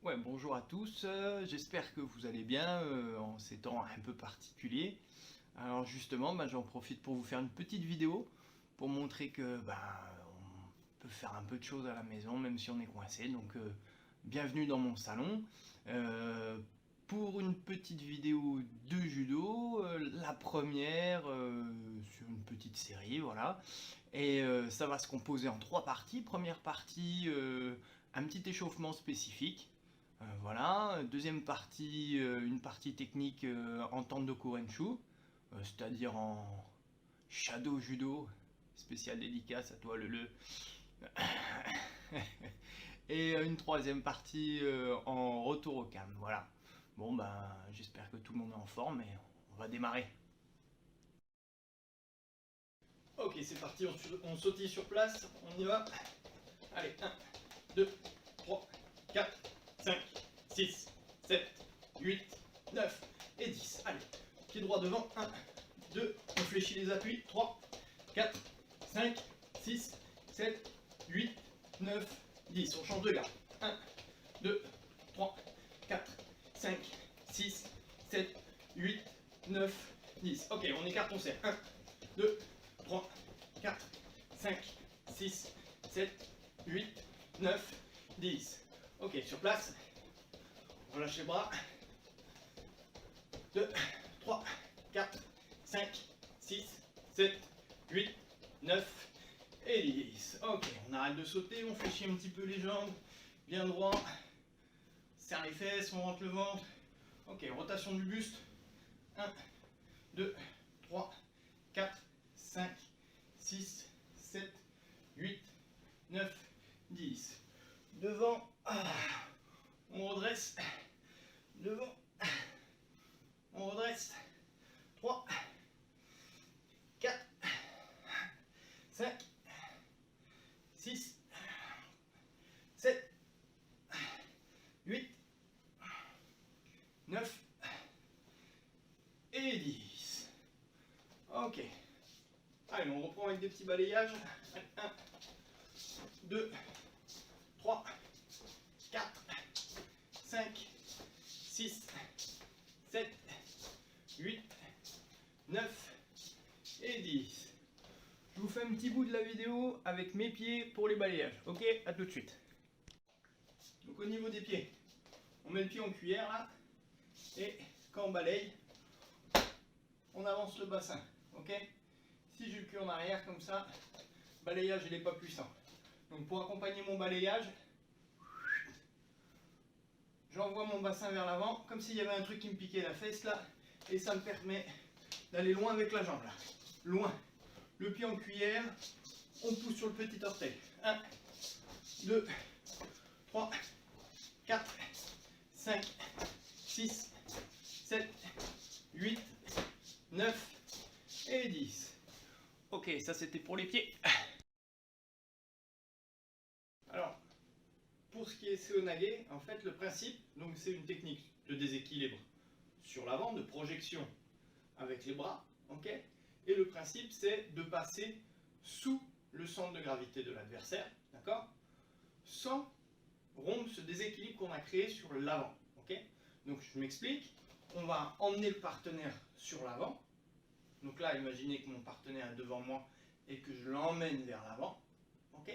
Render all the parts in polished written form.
Ouais, bonjour à tous, j'espère que vous allez bien en ces temps un peu particuliers. Alors justement, j'en profite pour vous faire une petite vidéo pour montrer que on peut faire un peu de choses à la maison même si on est coincé. Donc bienvenue dans mon salon euh, pour une petite vidéo de judo, la première sur une petite série, voilà. Et ça va se composer en trois parties. Première partie, un petit échauffement spécifique. Voilà, deuxième partie, une partie technique en Tandoko Renshu, c'est-à-dire en Shadow Judo, spécial dédicace à toi le. Et une troisième partie en retour au cam, voilà. Bon j'espère que tout le monde est en forme et on va démarrer. Ok, c'est parti, on sautille sur place, on y va. Allez, 1, 2, 3, 4, 5, 6, 7, 8, 9 et 10. Allez, pied droit devant, 1, 2, on fléchit les appuis, 3, 4, 5, 6, 7, 8, 9, 10. On change de garde. 1, 2, 3, 4, 5, 6, 7, 8, 9, 10. Ok, on écarte, on serre. 1, 2, 3, 4, 5, 6, 7, 8, 9, 10. Ok, sur place. On relâche les bras. 2, 3, 4, 5, 6, 7, 8, 9 et 10. Ok, on arrête de sauter, on fléchit un petit peu les jambes, bien droit. Serre les fesses, on rentre le ventre. Ok, rotation du buste. 1, 2, 3, 4, 5, 6, 7, 8, 9, 10. Devant, on redresse. Devant, on redresse. 3, 4, 5, 6, 7, 8, 9 et 10. Ok. Allez, on reprend avec des petits balayages. 1, 2, 3, 4, 5, 6, 7, 8, 9 et 10. Je vous fais un petit bout de la vidéo avec mes pieds pour les balayages. Ok, à tout de suite. Donc au niveau des pieds, on met le pied en cuillère là, et quand on balaye, on avance le bassin. Ok. Si j'ai le cul en arrière comme ça, le balayage il n'est pas puissant. Donc pour accompagner mon balayage, j'envoie mon bassin vers l'avant, comme s'il y avait un truc qui me piquait la fesse là, et ça me permet d'aller loin avec la jambe là. Loin. Le pied en cuillère, on pousse sur le petit orteil. 1, 2, 3, 4, 5, 6, 7, 8, 9 et 10. Ok, ça c'était pour les pieds. Alors, pour ce qui est Seoinage, en fait, le principe, donc c'est une technique de déséquilibre sur l'avant, de projection avec les bras, ok. Et le principe, c'est de passer sous le centre de gravité de l'adversaire, d'accord, sans rompre ce déséquilibre qu'on a créé sur l'avant, ok. Donc je m'explique, on va emmener le partenaire sur l'avant. Donc là, imaginez que mon partenaire est devant moi et que je l'emmène vers l'avant, ok.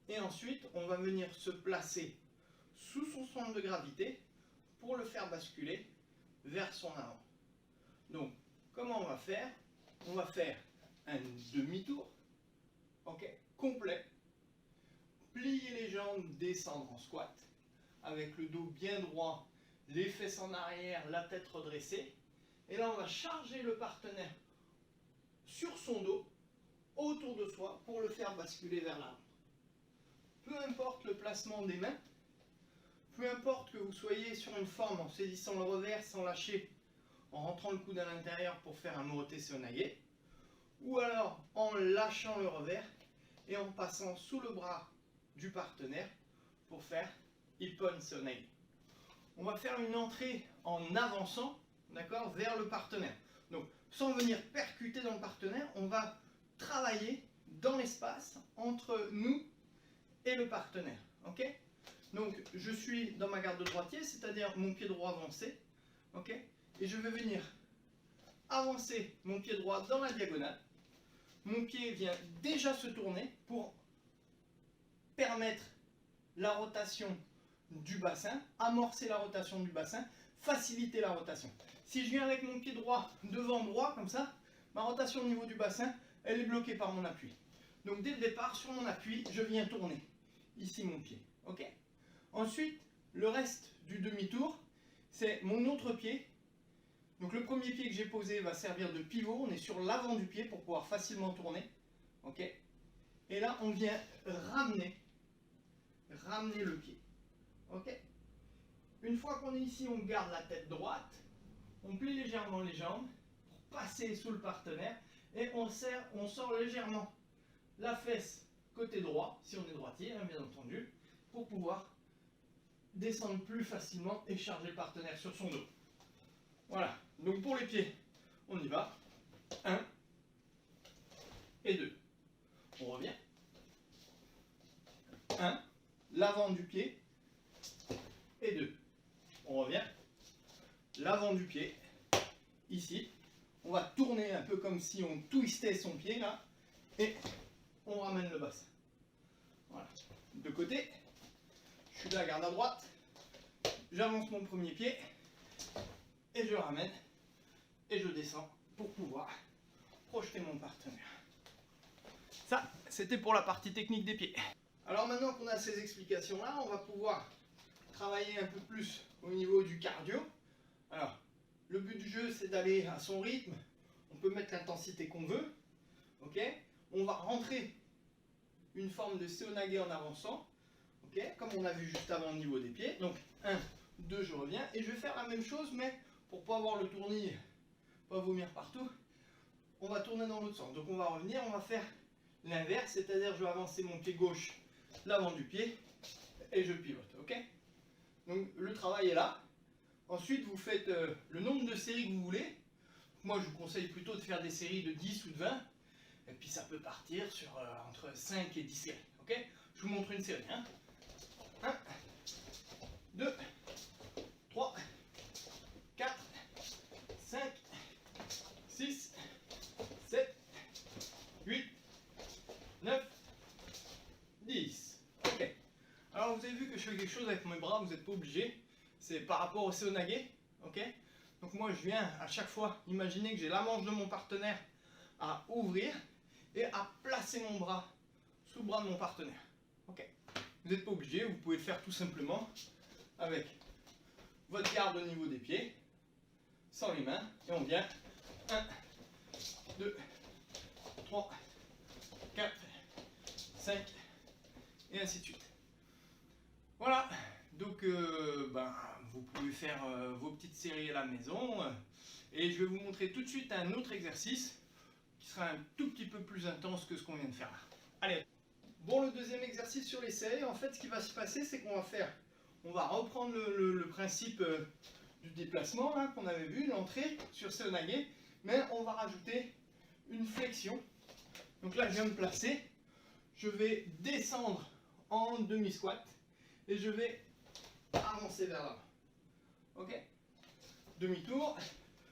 Et ensuite, on va venir se placer sous son centre de gravité pour le faire basculer vers son avant. Donc, comment on va faire? On va faire un demi-tour, ok, complet, plier les jambes, descendre en squat, avec le dos bien droit, les fesses en arrière, la tête redressée. Et là, on va charger le partenaire sur son dos, autour de soi, pour le faire basculer vers l'avant. Peu importe le placement des mains, peu importe que vous soyez sur une forme en saisissant le revers sans lâcher, en rentrant le coude à l'intérieur pour faire un Morote Seoinage, ou alors en lâchant le revers et en passant sous le bras du partenaire pour faire Ippon Seoinage. On va faire une entrée en avançant, d'accord, vers le partenaire. Donc, sans venir percuter dans le partenaire, on va travailler dans l'espace entre nous et le partenaire. Ok. Donc je suis dans ma garde de droitier, c'est-à-dire mon pied droit avancé, ok, et je vais venir avancer mon pied droit dans la diagonale. Mon pied vient déjà se tourner pour permettre la rotation du bassin, amorcer la rotation du bassin, faciliter la rotation. Si je viens avec mon pied droit devant droit, comme ça, ma rotation au niveau du bassin, elle est bloquée par mon appui. Donc dès le départ, sur mon appui, je viens tourner ici mon pied. Ok ? Ensuite, le reste du demi-tour, c'est mon autre pied. Donc le premier pied que j'ai posé va servir de pivot. On est sur l'avant du pied pour pouvoir facilement tourner. Ok ? Et là, on vient ramener le pied. Ok ? Une fois qu'on est ici, on garde la tête droite. On plie légèrement les jambes pour passer sous le partenaire. Et on sort légèrement la fesse côté droit, si on est droitier, hein, bien entendu, pour pouvoir descendre plus facilement et charger le partenaire sur son dos. Voilà, donc pour les pieds, on y va. 1 et 2. On revient. 1, l'avant du pied et 2. On revient. L'avant du pied, ici. On va tourner un peu comme si on twistait son pied là. Et on ramène le bassin. Voilà. De côté. Je suis là, garde à droite. J'avance mon premier pied. Et je ramène. Et je descends pour pouvoir projeter mon partenaire. Ça, c'était pour la partie technique des pieds. Alors maintenant qu'on a ces explications-là, on va pouvoir travailler un peu plus au niveau du cardio. Alors, le but du jeu, c'est d'aller à son rythme. On peut mettre l'intensité qu'on veut. Ok ? On va rentrer une forme de seoinage en avançant. Ok ? Comme on a vu juste avant au niveau des pieds. Donc, 1, 2, je reviens. Et je vais faire la même chose, mais pour pas avoir le tournis, pas vomir partout, on va tourner dans l'autre sens. Donc, on va revenir, on va faire l'inverse. C'est-à-dire, je vais avancer mon pied gauche, l'avant du pied, et je pivote. Ok ? Donc, le travail est là. Ensuite, vous faites le nombre de séries que vous voulez. Moi, je vous conseille plutôt de faire des séries de 10 ou de 20. Et puis, ça peut partir sur entre 5 et 10 séries. Ok ? Je vous montre une série. 1, 2, 3, 4, 5, 6, 7, 8, 9, 10. Ok. Alors, vous avez vu que je fais quelque chose avec mes bras, vous n'êtes pas obligé. C'est par rapport au seoinage, ok ? Donc moi je viens à chaque fois imaginer que j'ai la manche de mon partenaire à ouvrir et à placer mon bras sous le bras de mon partenaire. Ok ? Vous n'êtes pas obligé, vous pouvez le faire tout simplement avec votre garde au niveau des pieds, sans les mains, et on vient 1, 2, 3, 4, 5, et ainsi de suite. Voilà, donc vous pouvez faire vos petites séries à la maison. Et je vais vous montrer tout de suite un autre exercice qui sera un tout petit peu plus intense que ce qu'on vient de faire là. Allez. Bon, le deuxième exercice sur les séries, en fait, ce qui va se passer, c'est qu'on va reprendre le principe du déplacement hein, qu'on avait vu, l'entrée sur seoinage, mais on va rajouter une flexion. Donc là, je viens me placer, je vais descendre en demi-squat et je vais avancer vers l'avant. Ok ? Demi-tour,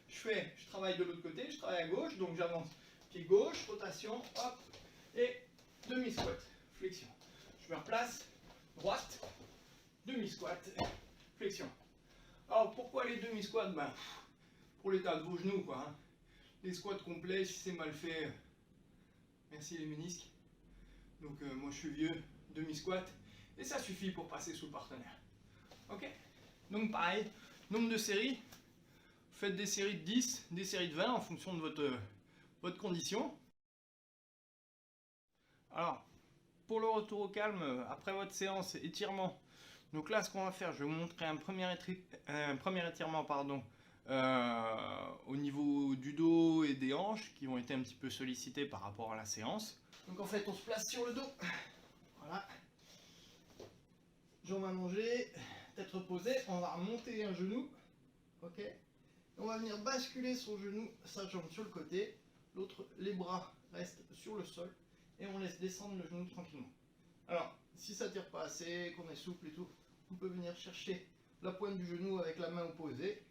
je travaille de l'autre côté, je travaille à gauche, donc j'avance pied gauche, rotation, hop, et demi-squat, flexion. Je me replace, droite, demi-squat, flexion. Alors pourquoi les demi-squats ? Pour l'état de vos genoux, quoi. Hein. Les squats complets, si c'est mal fait, merci les ménisques. Donc moi je suis vieux, demi-squat, et ça suffit pour passer sous le partenaire. Ok ? Donc pareil, nombre de séries, faites des séries de 10, des séries de 20 en fonction de votre condition. Alors, pour le retour au calme, après votre séance étirement, donc là ce qu'on va faire, je vais vous montrer un premier étirement au niveau du dos et des hanches qui ont été un petit peu sollicités par rapport à la séance. Donc en fait on se place sur le dos, voilà, jambes allongées, tête reposée, on va remonter un genou, ok, on va venir basculer son genou, sa jambe sur le côté, l'autre, les bras restent sur le sol et on laisse descendre le genou tranquillement. Alors si ça tire pas assez, qu'on est souple et tout, on peut venir chercher la pointe du genou avec la main opposée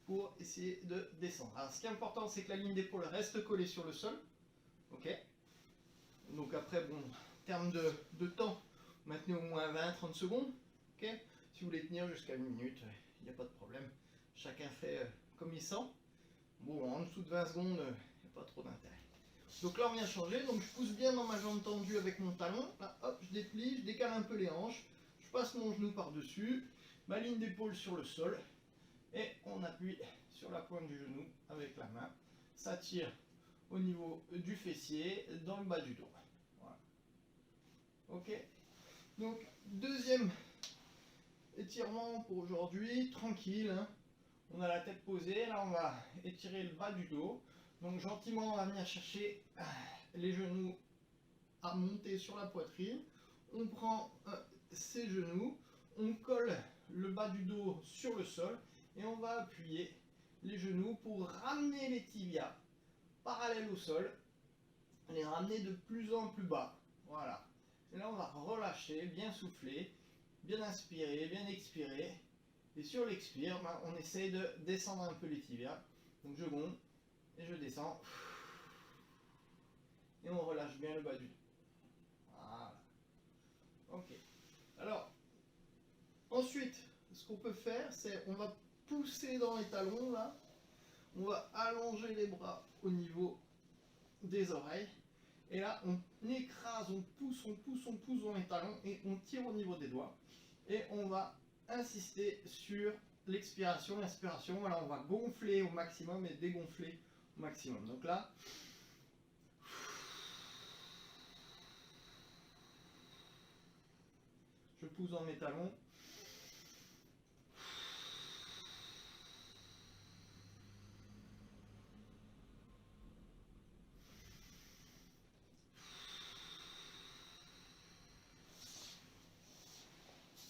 pour essayer de descendre. Alors ce qui est important, c'est que la ligne d'épaule reste collée sur le sol. Ok. Donc après, bon, en termes de temps, maintenez au moins 20-30 secondes. Ok. Si vous voulez tenir jusqu'à 1 minute, il n'y a pas de problème. Chacun fait comme il sent. Bon, en dessous de 20 secondes, il n'y a pas trop d'intérêt. Donc là, on vient changer. Donc je pousse bien dans ma jambe tendue avec mon talon. Là, hop, je déplie, je décale un peu les hanches. Je passe mon genou par-dessus. Ma ligne d'épaule sur le sol. Et on appuie sur la pointe du genou avec la main. Ça tire au niveau du fessier, dans le bas du dos. Voilà. Ok. Donc, deuxième étirement pour aujourd'hui, tranquille. Hein. On a la tête posée, là on va étirer le bas du dos. Donc gentiment on va venir chercher les genoux à monter sur la poitrine. On prend ses genoux, on colle le bas du dos sur le sol et on va appuyer les genoux pour ramener les tibias parallèles au sol, les ramener de plus en plus bas. Voilà. Et là on va relâcher, bien souffler, bien inspirer, bien expirer. Et sur l'expire, on essaye de descendre un peu les tibias. Donc je gonfle et je descends. Et on relâche bien le bas du dos. Voilà. Ok. Alors, ensuite, ce qu'on peut faire, c'est on va pousser dans les talons là. On va allonger les bras au niveau des oreilles. Et là, on écrase, on pousse dans les talons et on tire au niveau des doigts. Et on va insister sur l'expiration, l'inspiration. Voilà, on va gonfler au maximum et dégonfler au maximum. Donc là, je pousse dans mes talons.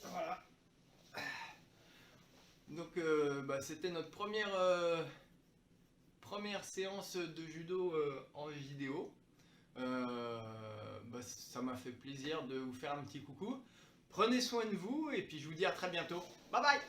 Voilà. Donc c'était notre première séance de judo en vidéo. Ça m'a fait plaisir de vous faire un petit coucou. Prenez soin de vous et puis je vous dis à très bientôt. Bye bye.